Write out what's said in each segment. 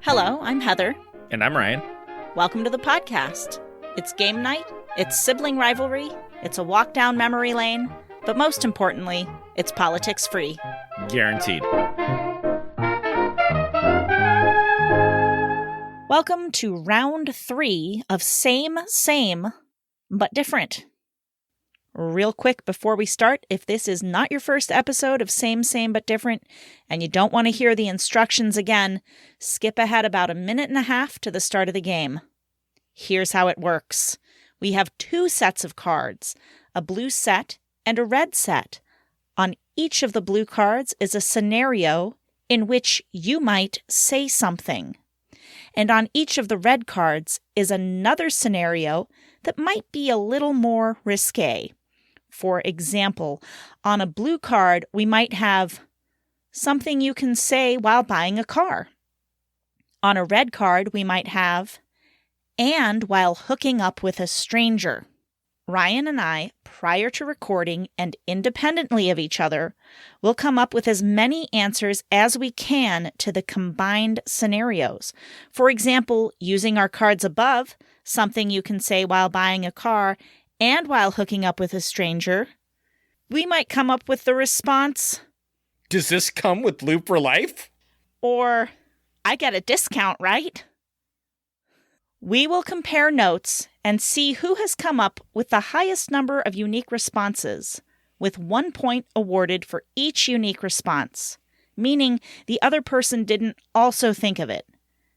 Hello, I'm Heather. And I'm Ryan. Welcome to the podcast. It's game night, it's sibling rivalry, it's a walk down memory lane, but most importantly, it's politics free. Guaranteed. Welcome to round 3 of Same, but Different. Real quick before we start, if this is not your first episode of Same, but Different, and you don't want to hear the instructions again, skip ahead about a minute and a half to the start of the game. Here's how it works. We have 2 sets of cards, a blue set and a red set. On each of the blue cards is a scenario in which you might say something. And on each of the red cards is another scenario that might be a little more risque. For example, on a blue card, we might have something you can say while buying a car. On a red card, we might have and while hooking up with a stranger. Ryan and I, prior to recording and independently of each other, will come up with as many answers as we can to the combined scenarios. For example, using our cards above, something you can say while buying a car and while hooking up with a stranger, we might come up with the response, Does this come with Loop for Life? Or, I get a discount, right? We will compare notes and see who has come up with the highest number of unique responses, with 1 point awarded for each unique response, meaning the other person didn't also think of it.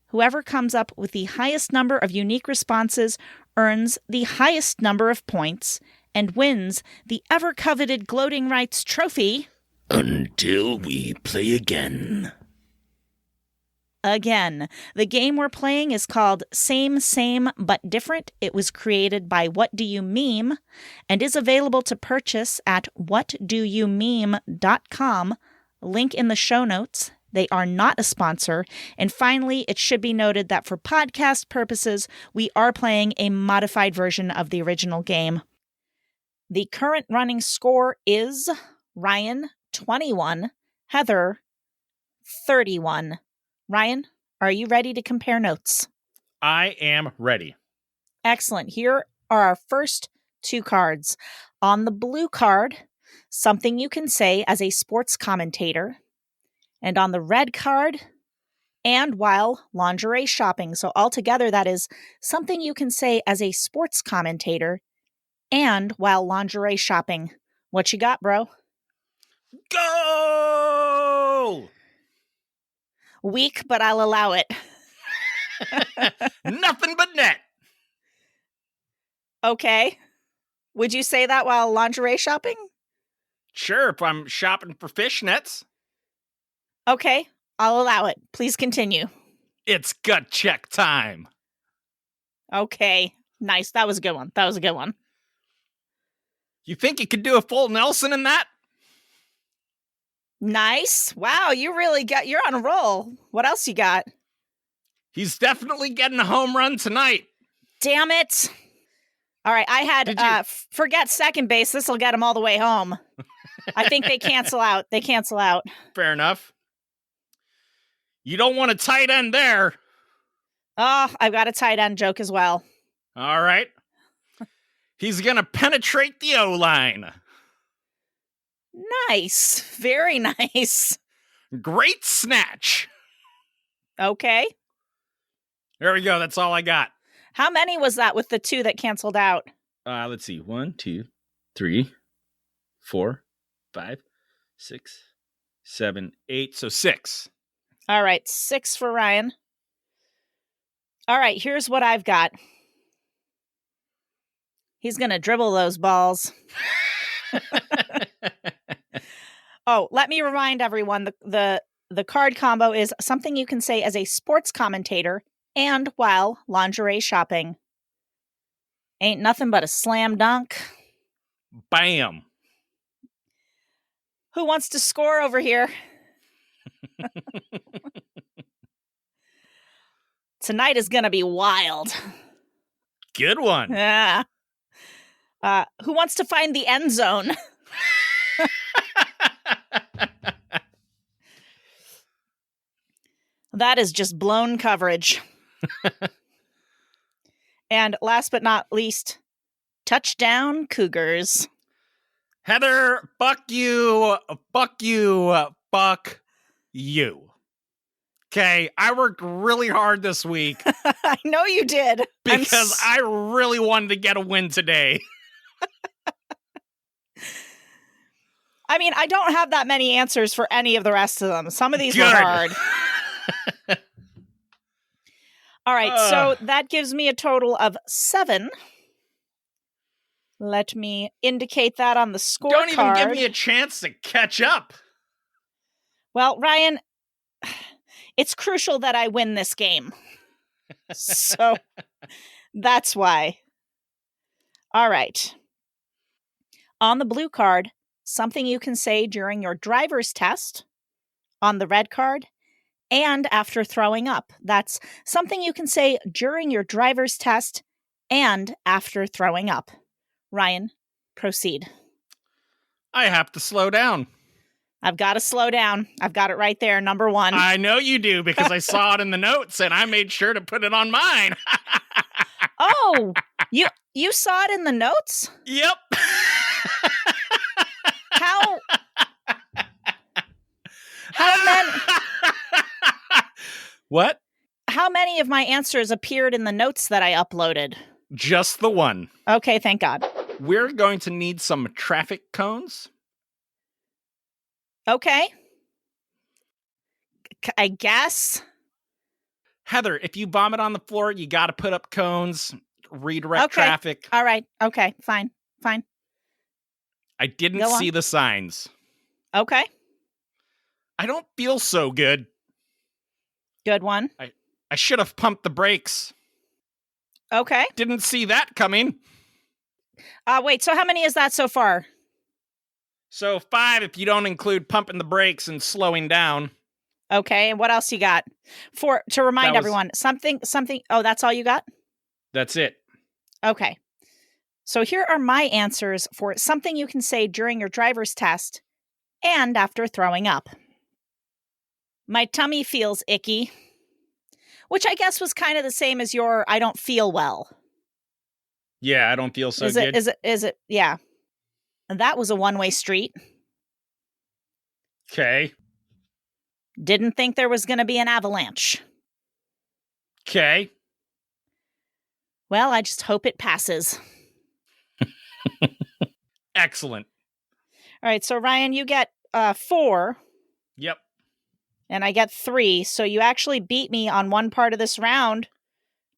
Whoever comes up with the highest number of unique responses earns the highest number of points and wins the ever-coveted Gloating Rights trophy. Until we play again. Again, the game we're playing is called Same, but Different. It was created by What Do You Meme and is available to purchase at whatdoyoumeme.com. Link in the show notes. They are not a sponsor. And finally, it should be noted that for podcast purposes, we are playing a modified version of the original game. The current running score is Ryan 21, Heather 31. Ryan, are you ready to compare notes? I am ready. Excellent. Here are our first 2 cards. On the blue card, something you can say as a sports commentator. And on the red card, and while lingerie shopping. So altogether, that is something you can say as a sports commentator and while lingerie shopping. What you got, bro? Go! Weak, but I'll allow it. Nothing but net. Okay. Would you say that while lingerie shopping? Sure, if I'm shopping for fishnets. Okay, I'll allow it. Please continue. It's gut check time. Okay, nice. That was a good one. You think you could do a full Nelson in that? Nice. Wow, you're on a roll. What else you got? He's definitely getting a home run tonight. Damn it. All right, I had, forget second base. This will get him all the way home. I think they cancel out. Fair enough. You don't want a tight end there. Oh, I've got a tight end joke as well. All right. He's going to penetrate the O-line. Nice. Very nice. Great snatch. Okay. There we go. That's all I got. How many was that with the 2 that canceled out? Let's see. 1, 2, 3, 4, 5, 6, 7, 8. So 6. All right. 6 for Ryan. All right. Here's what I've got. He's going to dribble those balls. Oh, let me remind everyone, the card combo is something you can say as a sports commentator and while lingerie shopping. Ain't nothing but a slam dunk. Bam. Who wants to score over here? Tonight is going to be wild. Good one. Yeah. Who wants to find the end zone? That is just blown coverage. And last but not least, touchdown Cougars. Heather, fuck you. Fuck you. Fuck you. Okay, I worked really hard this week I know you did. because I really wanted to get a win today. I mean, I don't have that many answers for any of the rest of them. Some of these were Good. hard. All right, so that gives me a total of 7. Let me indicate that on the scorecard. Don't even give me a chance to catch up. Well, Ryan, it's crucial that I win this game. So that's why. All right. On the blue card, something you can say during your driver's test. On the red card, and after throwing up. That's something you can say during your driver's test and after throwing up. Ryan, proceed. I have to slow down. I've got to slow down. I've got it right there, number 1. I know you do because I saw it in the notes and I made sure to put it on mine. Oh, you saw it in the notes? Yep. How many? What? How many of my answers appeared in the notes that I uploaded? Just the one. Okay, thank God. We're going to need some traffic cones. Okay. I guess. Heather, if you vomit on the floor, you got to put up cones, redirect Okay. traffic. All right. Okay, fine. I didn't Go on. see the signs. Okay. I don't feel so good. Good one. I should have pumped the brakes. Okay. Didn't see that coming. Wait, so how many is that so far? So 5 if you don't include pumping the brakes and slowing down. Okay, and what else you got? To remind everyone, something. Oh, that's all you got? That's it. Okay. So here are my answers for something you can say during your driver's test and after throwing up. My tummy feels icky, which I guess was kind of the same as your I don't feel well. Yeah, I don't feel so good. Is it? Yeah. And that was a one-way street. Okay. Didn't think there was going to be an avalanche. Okay. Well, I just hope it passes. Excellent. All right, so Ryan, you get 4. Yep. And I get 3, so you actually beat me on one part of this round.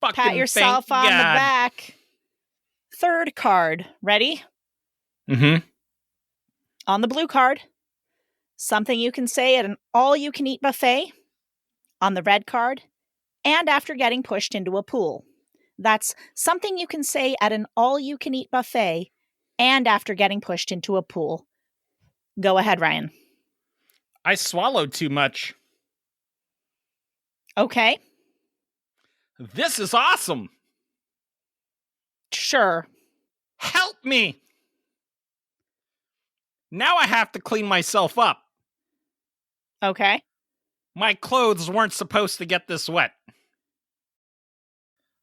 Fucking Pat yourself on the back. 3rd card. Ready? Mm-hmm. On the blue card, something you can say at an all-you-can-eat buffet. On the red card, and after getting pushed into a pool. That's something you can say at an all-you-can-eat buffet and after getting pushed into a pool. Go ahead, Ryan. I swallowed too much. Okay. This is awesome. Sure. Help me. Now I have to clean myself up. Okay. My clothes weren't supposed to get this wet.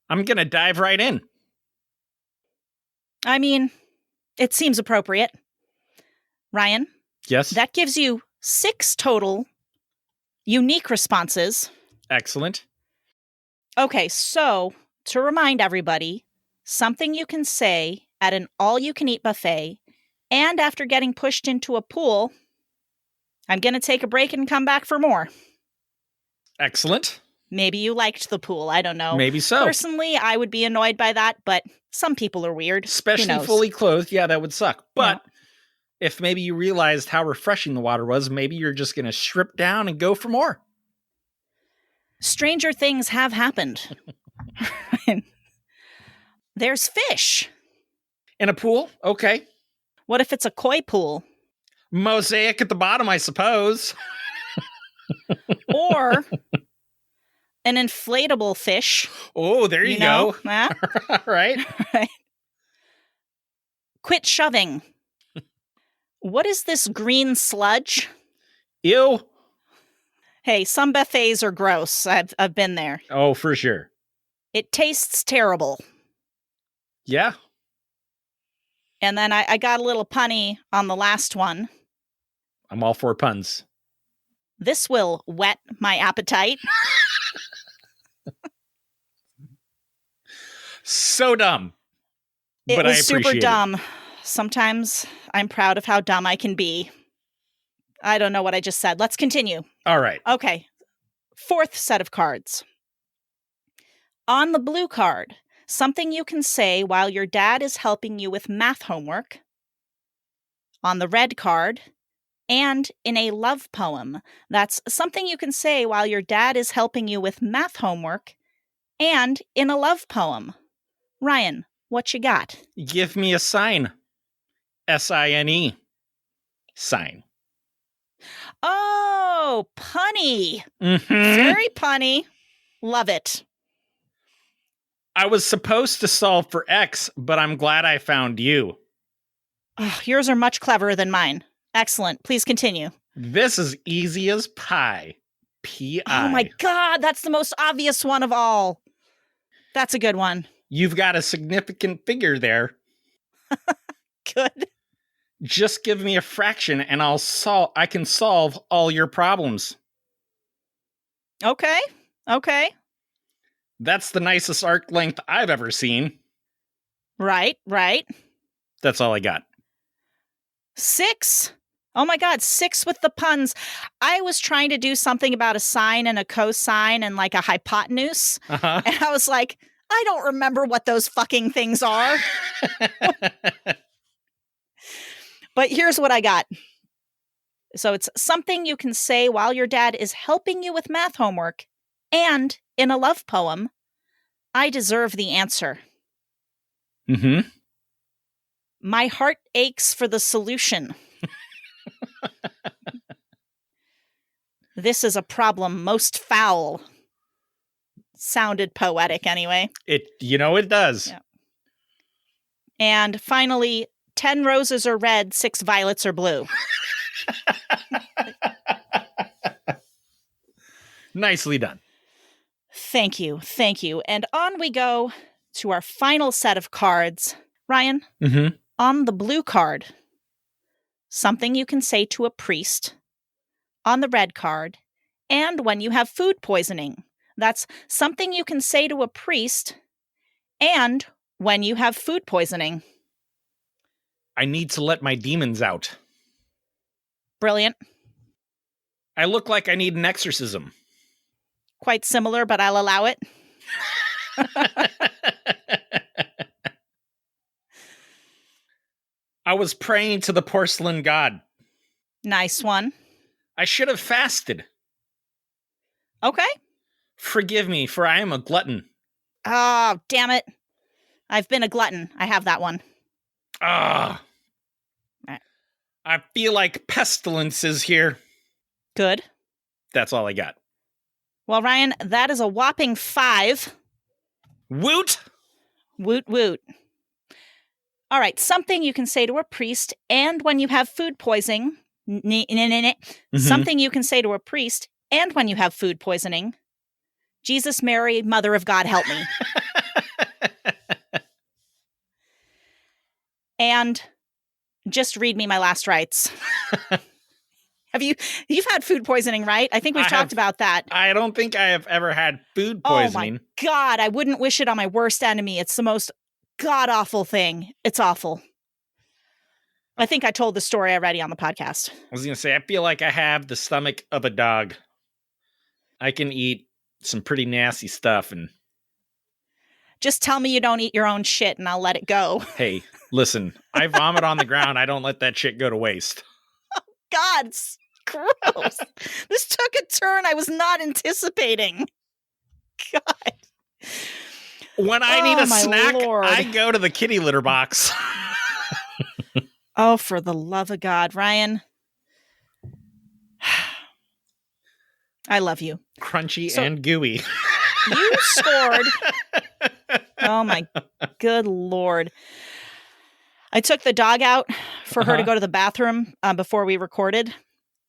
I'm gonna dive right in. I mean, it seems appropriate. Ryan? Yes. That gives you 6 total unique responses. Excellent. Okay, so to remind everybody, something you can say at an all-you-can-eat buffet and after getting pushed into a pool. I'm going to take a break and come back for more. Excellent. Maybe you liked the pool. I don't know. Maybe so. Personally, I would be annoyed by that, but some people are weird. Especially fully clothed. Yeah, that would suck. But if maybe you realized how refreshing the water was, maybe you're just going to strip down and go for more. Stranger things have happened. There's fish. In a pool? Okay. What if it's a koi pool? Mosaic at the bottom, I suppose. Or an inflatable fish. Oh, there you go. Huh? All right. Quit shoving. What is this green sludge? Ew. Hey, some buffets are gross. I've been there. Oh, for sure. It tastes terrible. Yeah. And then I got a little punny on the last one. I'm all for puns. This will whet my appetite. So dumb. It was super appreciate dumb. Sometimes I'm proud of how dumb I can be. I don't know what I just said. Let's continue. All right. Okay. Fourth set of cards. On the blue card, something you can say while your dad is helping you with math homework. On the red card, and in a love poem. That's something you can say while your dad is helping you with math homework, and in a love poem. Ryan, what you got? Give me a sign. S-I-N-E. Sign. Oh, punny. Mm-hmm. Very punny. Love it. I was supposed to solve for X, but I'm glad I found you. Oh, yours are much cleverer than mine. Excellent. Please continue. This is easy as pie. P-I. Oh my God, that's the most obvious one of all. That's a good one. You've got a significant figure there. Good. Just give me a fraction and I can solve all your problems. Okay. That's the nicest arc length I've ever seen. Right. That's all I got. 6. Oh my God, 6 with the puns. I was trying to do something about a sine and a cosine and like a hypotenuse. Uh-huh. And I was like, I don't remember what those fucking things are. But here's what I got. So it's something you can say while your dad is helping you with math homework, and in a love poem, I deserve the answer. Mm-hmm. My heart aches for the solution. This is a problem most foul. Sounded poetic anyway. It does. Yeah. And finally, 10 roses are red, 6 violets are blue. Nicely done. Thank you. And on we go to our final set of cards. Ryan, Mm-hmm. on the blue card, something you can say to a priest. On the red card, and when you have food poisoning. That's something you can say to a priest, and when you have food poisoning. I need to let my demons out. Brilliant. I look like I need an exorcism. Quite similar, but I'll allow it. I was praying to the porcelain god. Nice one. I should have fasted. Okay. Forgive me, for I am a glutton. Oh, damn it. I've been a glutton. I have that one. Ah. Right. I feel like pestilence is here. Good. That's all I got. Well, Ryan, that is a whopping 5. Woot! Woot, woot. All right, something you can say to a priest, and when you have food poisoning. Something you can say to a priest, and when you have food poisoning. Jesus, Mary, Mother of God, help me. And just read me my last rites. You've had food poisoning, right? I think we've talked about that. I don't think I have ever had food poisoning. Oh my God, I wouldn't wish it on my worst enemy. It's the most god-awful thing. It's awful. I think I told the story already on the podcast. I was going to say, I feel like I have the stomach of a dog. I can eat some pretty nasty stuff and... Just tell me you don't eat your own shit and I'll let it go. Hey, listen, I vomit on the ground. I don't let that shit go to waste. God, it's gross. This took a turn I was not anticipating. God. When I need a snack, Lord. I go to the kitty litter box. Oh, for the love of God, Ryan. I love you. Crunchy and gooey. You scored. Oh, my good Lord. I took the dog out for her to go to the bathroom before we recorded,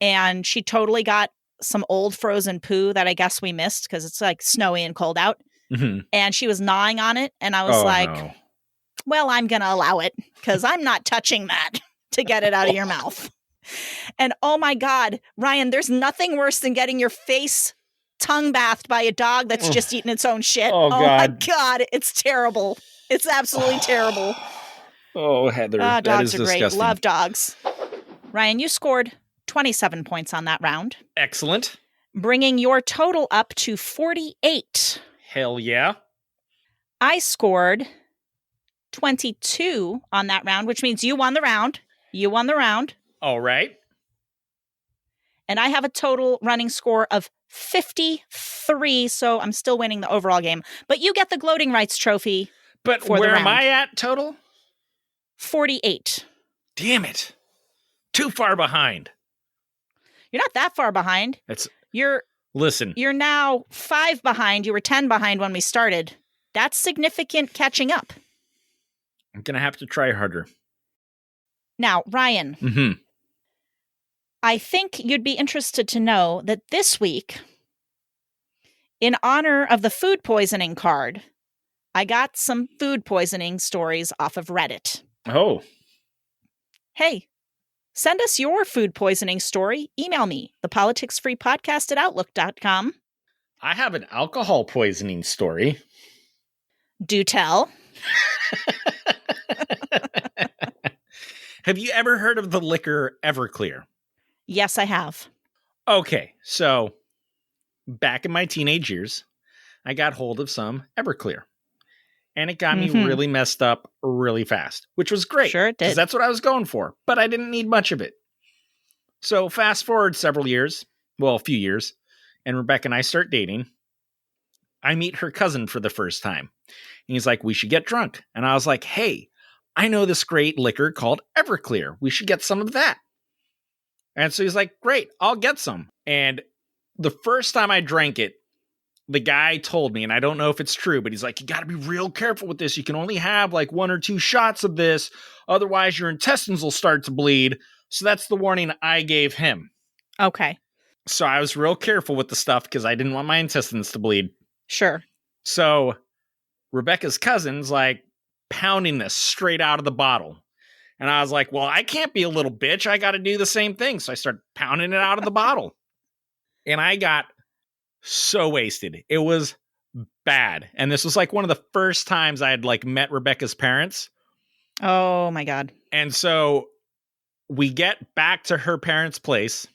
and she totally got some old frozen poo that I guess we missed because it's like snowy and cold out. Mhm. And she was gnawing on it. And I was like, no. well, I'm going to allow it because I'm not touching that to get it out of your mouth. And oh my God, Ryan, there's nothing worse than getting your face tongue bathed by a dog that's just eaten its own shit. Oh, my God. God, it's terrible. It's absolutely terrible. Oh, Heather, that dogs is are great. disgusting. Love dogs. Ryan, you scored 27 points on that round, Excellent. bringing your total up to 48. Hell yeah. I scored 22 on that round, which means you won the round. You won the round. All right. And I have a total running score of 53, so I'm still winning the overall game. But you get the gloating rights trophy. But for where the am I at total? 48. Damn it. Too far behind. You're not that far behind. Listen. You're now 5 behind. You were 10 behind when we started. That's significant catching up. I'm going to have to try harder. Now, Ryan, Mm-hmm. I think you'd be interested to know that this week, in honor of the food poisoning card, I got some food poisoning stories off of Reddit. Oh. Hey, send us your food poisoning story. Email me, thepoliticsfreepodcast@outlook.com. I have an alcohol poisoning story. Do tell. Have you ever heard of the liquor Everclear? Yes, I have. Okay, so back in my teenage years, I got hold of some Everclear. And it got me really messed up really fast, which was great. Sure it did. Because that's what I was going for. But I didn't need much of it. So fast forward several years, well, a few years, and Rebecca and I start dating. I meet her cousin for the first time. And he's like, we should get drunk. And I was like, hey, I know this great liquor called Everclear. We should get some of that. And so he's like, great, I'll get some. And the first time I drank it, the guy told me, and I don't know if it's true, but he's like, you got to be real careful with this. You can only have like 1 or 2 shots of this. Otherwise, your intestines will start to bleed. So that's the warning I gave him. Okay. So I was real careful with the stuff because I didn't want my intestines to bleed. Sure. So Rebecca's cousin's like pounding this straight out of the bottle. And I was like, well, I can't be a little bitch. I got to do the same thing. So I started pounding it out of the bottle. And I got so wasted. It was bad. And this was like one of the first times I had like met Rebecca's parents. Oh my God. And so we get back to her parents' place.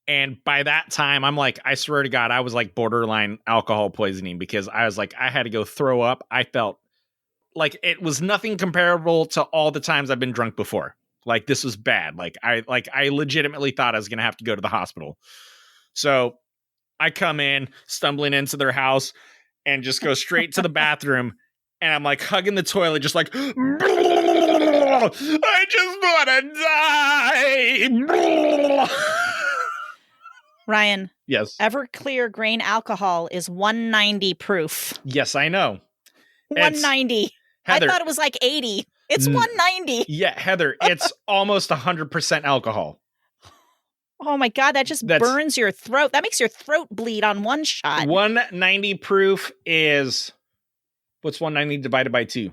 And by that time, I'm like, I swear to God, I was like borderline alcohol poisoning because I was like, I had to go throw up. I felt like it was nothing comparable to all the times I've been drunk before. Like this was bad. I legitimately thought I was going to have to go to the hospital. So I come in, stumbling into their house and just go straight to the bathroom. And I'm like hugging the toilet, just like, I just want to die. Ryan. Yes. Everclear grain alcohol is 190 proof. Yes, I know. 190. Heather, I thought it was like 80. It's 190. Yeah, Heather, it's almost 100% alcohol. Oh my God, that just burns your throat. That makes your throat bleed on one shot. 190 proof is, what's 190 divided by 2?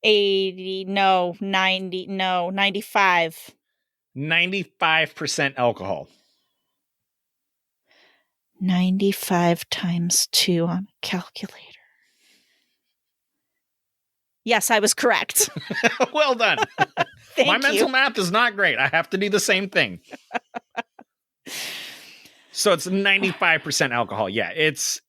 80, no, 90, no, 95. 95% alcohol. 95 times 2 on a calculator. Yes, I was correct. Well done. Thank My you. mental math is not great. I have to do the same thing. So it's 95% alcohol. Yeah, it's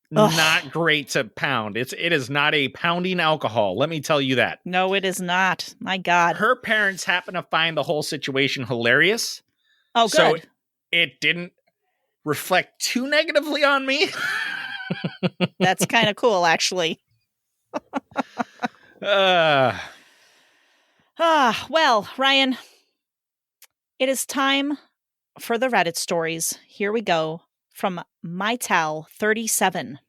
not great to pound. It is not a pounding alcohol. Let me tell you that. No, it is not. My God. Her parents happen to find the whole situation hilarious. Oh, good. So it didn't reflect too negatively on me. That's kind of cool, actually. Well, Ryan, it is time for the Reddit stories. Here we go from MyTal37.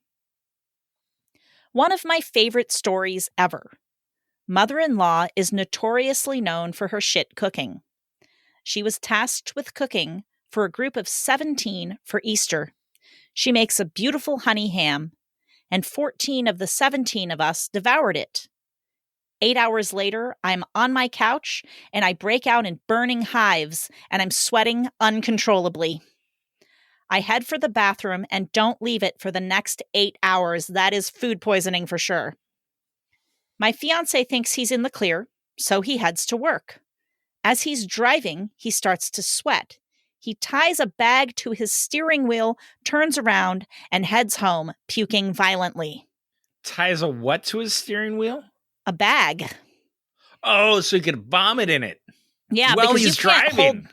One of my favorite stories ever. Mother-in-law is notoriously known for her shit cooking. She was tasked with cooking for a group of 17 for Easter. She makes a beautiful honey ham, and 14 of the 17 of us devoured it. 8 hours later, I'm on my couch, and I break out in burning hives, and I'm sweating uncontrollably. I head for the bathroom and don't leave it for the next 8 hours. That is food poisoning for sure. My fiancé thinks he's in the clear, so he heads to work. As he's driving, he starts to sweat. He ties a bag to his steering wheel, turns around, and heads home, puking violently. Ties a what to his steering wheel? A bag. Oh, so he could vomit in it. Yeah, while because he's driving.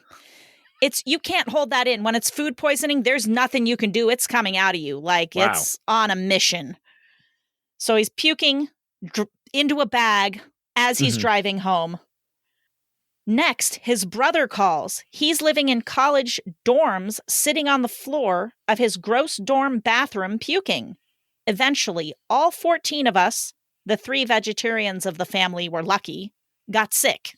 You can't hold that in. When it's food poisoning, there's nothing you can do. It's coming out of you. Like, Wow. It's on a mission. So he's puking into a bag as he's driving home. Next, his brother calls. He's living in college dorms, sitting on the floor of his gross dorm bathroom puking. Eventually, all 14 of us, the 3 vegetarians of the family were lucky, got sick.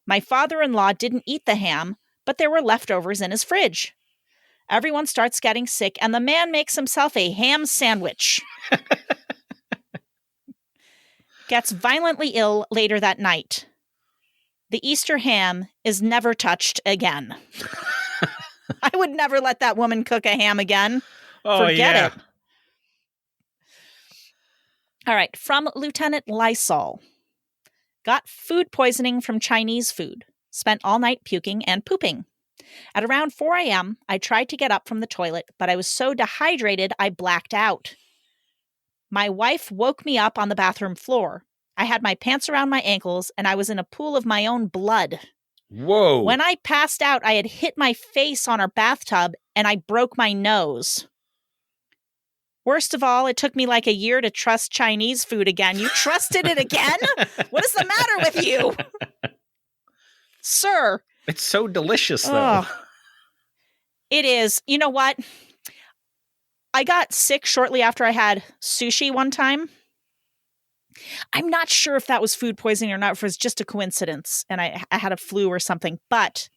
My father-in-law didn't eat the ham, but there were leftovers in his fridge. Everyone starts getting sick, and the man makes himself a ham sandwich. Gets violently ill later that night. The Easter ham is never touched again. I would never let that woman cook a ham again. Forget it. All right, from Lieutenant Lysol. Got food poisoning from Chinese food. Spent all night puking and pooping. At around 4 a.m., I tried to get up from the toilet, but I was so dehydrated I blacked out. My wife woke me up on the bathroom floor. I had my pants around my ankles, and I was in a pool of my own blood. Whoa. When I passed out, I had hit my face on our bathtub, and I broke my nose. Worst of all, it took me like a year to trust Chinese food again. You trusted it again? What is the matter with you? Sir. It's so delicious, though. Oh, it is. You know what? I got sick shortly after I had sushi one time. I'm not sure if that was food poisoning or not, if it was just a coincidence and I had a flu or something, but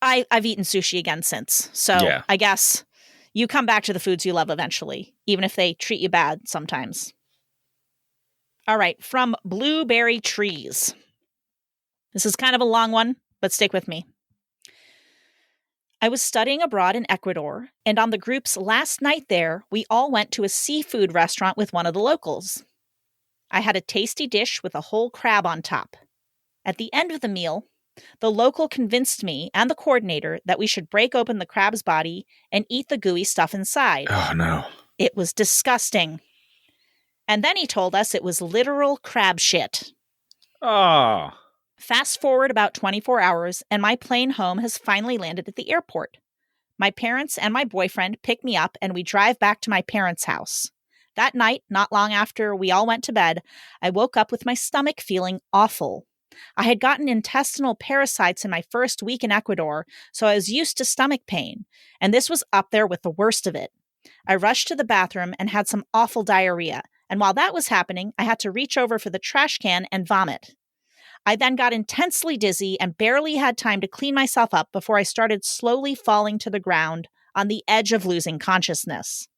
I've eaten sushi again since. So yeah. I guess you come back to the foods you love eventually, even if they treat you bad sometimes. All right, from Blueberry Trees. This is kind of a long one, but stick with me. I was studying abroad in Ecuador, and on the group's last night there, we all went to a seafood restaurant with one of the locals. I had a tasty dish with a whole crab on top. At the end of the meal, the local convinced me and the coordinator that we should break open the crab's body and eat the gooey stuff inside. Oh, no. It was disgusting. And then he told us it was literal crab shit. Oh. Fast forward about 24 hours, and my plane home has finally landed at the airport. My parents and my boyfriend pick me up, and we drive back to my parents' house. That night, not long after we all went to bed, I woke up with my stomach feeling awful. I had gotten intestinal parasites in my first week in Ecuador, so I was used to stomach pain, and this was up there with the worst of it. I rushed to the bathroom and had some awful diarrhea, and while that was happening, I had to reach over for the trash can and vomit. I then got intensely dizzy and barely had time to clean myself up before I started slowly falling to the ground on the edge of losing consciousness.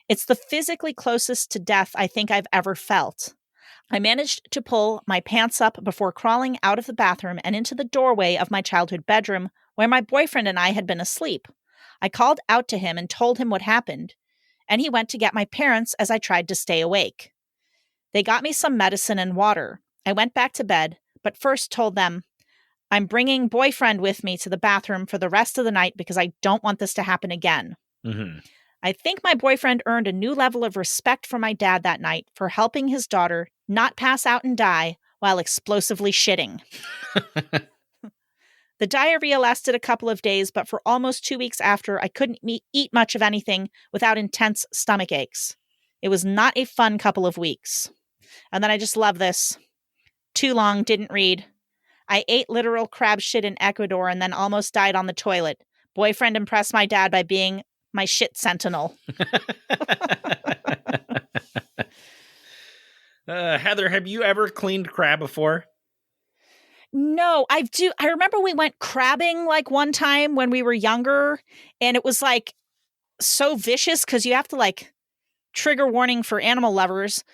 It's the physically closest to death I think I've ever felt. I managed to pull my pants up before crawling out of the bathroom and into the doorway of my childhood bedroom where my boyfriend and I had been asleep. I called out to him and told him what happened, and he went to get my parents as I tried to stay awake. They got me some medicine and water. I went back to bed, but first told them, I'm bringing boyfriend with me to the bathroom for the rest of the night because I don't want this to happen again. Mm-hmm. I think my boyfriend earned a new level of respect from my dad that night for helping his daughter not pass out and die while explosively shitting. The diarrhea lasted a couple of days, but for almost 2 weeks after, I couldn't eat much of anything without intense stomach aches. It was not a fun couple of weeks. And then I just love this. Too long, didn't read. I ate literal crab shit in Ecuador and then almost died on the toilet. Boyfriend impressed my dad by being my shit sentinel. Heather, have you ever cleaned crab before? No, I remember we went crabbing like one time when we were younger, and it was like so vicious because you have to like, trigger warning for animal lovers,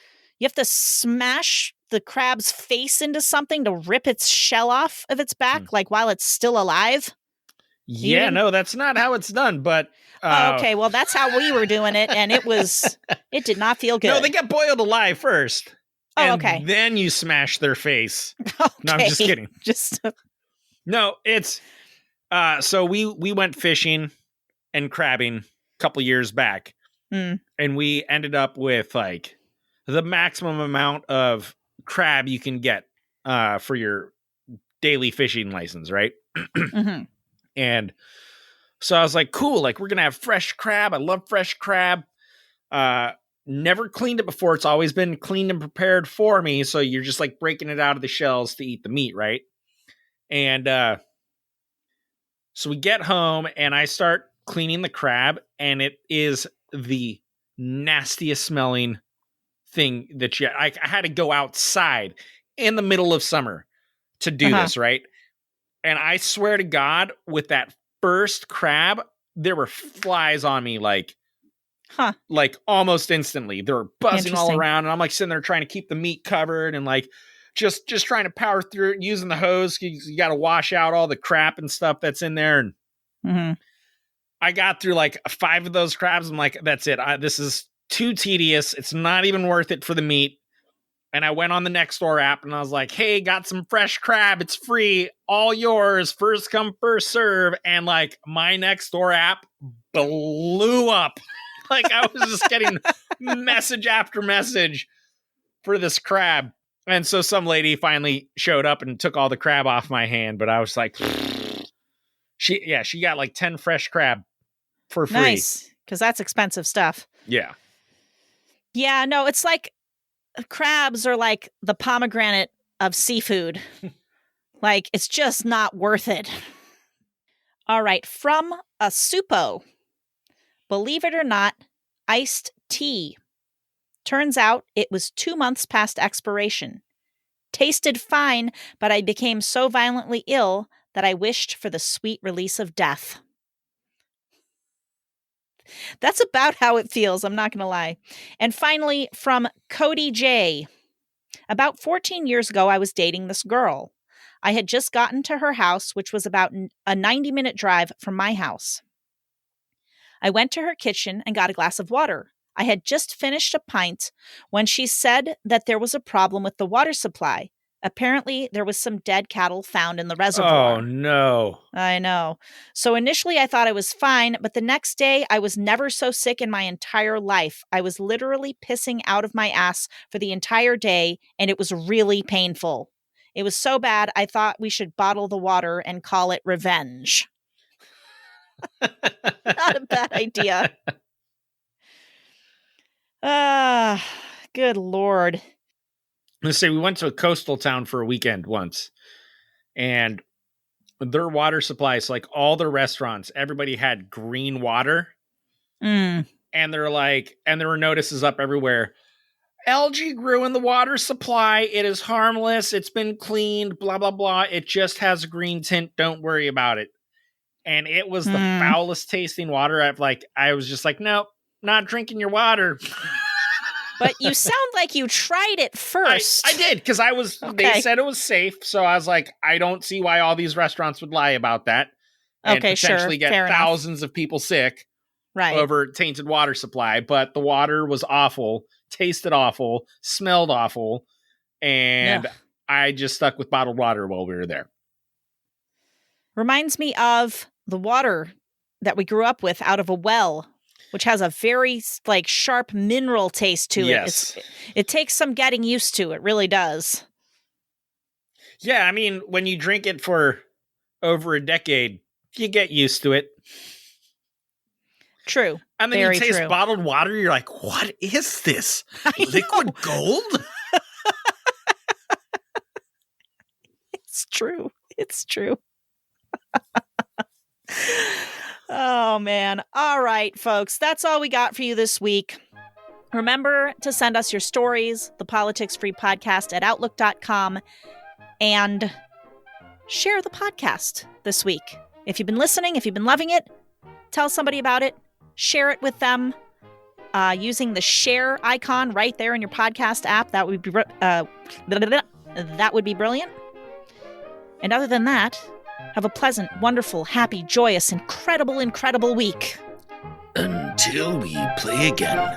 you have to smash the crab's face into something to rip its shell off of its back, like while it's still alive. Yeah, no, that's not how it's done, but... okay, well, that's how we were doing it, and it did not feel good. No, they get boiled alive first. Oh, and okay. Then you smash their face. Okay. No, I'm just kidding. Just No, it's... so we went fishing and crabbing a couple years back. Mm. And we ended up with like the maximum amount of crab you can get for your daily fishing license, right? Mm-hmm. And so I was like, cool, like we're gonna have fresh crab. I love fresh crab. Never cleaned it before. It's always been cleaned and prepared for me. So you're just like breaking it out of the shells to eat the meat, right? And so we get home and I start cleaning the crab, and it is the nastiest smelling thing that I had to go outside in the middle of summer to do this, right? And I swear to God, with that first crab, there were flies on me like almost instantly. They were buzzing all around, and I'm like sitting there trying to keep the meat covered and like just trying to power through it using the hose. You got to wash out all the crap and stuff that's in there. And I got through like 5 of those crabs. I'm like, that's it. This is too tedious. It's not even worth it for the meat. And I went on the next door app and I was like, hey, got some fresh crab. It's free. All yours. First come, first serve. And like my next door app blew up. Like I was just getting message after message for this crab. And so some lady finally showed up and took all the crab off my hand. But I was like, she got like 10 fresh crab for free. Nice, because that's expensive stuff. Yeah. Yeah, no, it's like crabs are like the pomegranate of seafood. Like, it's just not worth it. All right, from a Supo. Believe it or not, iced tea. Turns out it was 2 months past expiration. Tasted fine, but I became so violently ill that I wished for the sweet release of death. That's about how it feels, I'm not going to lie. And finally, from Cody J. About 14 years ago, I was dating this girl. I had just gotten to her house, which was about a 90-minute drive from my house. I went to her kitchen and got a glass of water. I had just finished a pint when she said that there was a problem with the water supply. Apparently, there was some dead cattle found in the reservoir. Oh, no. I know. So initially, I thought I was fine, but the next day, I was never so sick in my entire life. I was literally pissing out of my ass for the entire day, and it was really painful. It was so bad, I thought we should bottle the water and call it revenge. Not a bad idea. Good Lord. Let's say we went to a coastal town for a weekend once, and their water supplies, like all the restaurants, everybody had green water. Mm. And they're like, and there were notices up everywhere. Algae grew in the water supply. It is harmless. It's been cleaned, blah, blah, blah. It just has a green tint. Don't worry about it. And it was the foulest tasting water. I was just like, nope, not drinking your water. But you sound like you tried it first. I did, because they said it was safe. So I was like, I don't see why all these restaurants would lie about that. And potentially get thousands of people sick over tainted water supply. But the water was awful, tasted awful, smelled awful. And I just stuck with bottled water while we were there. Reminds me of the water that we grew up with out of a well, which has a very sharp mineral taste to it. Yes. It takes some getting used to. It really does. Yeah, I mean, when you drink it for over a decade, you get used to it. True. And then you taste bottled water, you're like, what is this? Liquid gold? It's true. It's true. Oh, man. All right, folks. That's all we got for you this week. Remember to send us your stories, thepoliticsfreepodcast@outlook.com. And share the podcast this week. If you've been listening, if you've been loving it, tell somebody about it. Share it with them using the share icon right there in your podcast app. That would be brilliant. And other than that, have a pleasant, wonderful, happy, joyous, incredible week. Until we play again.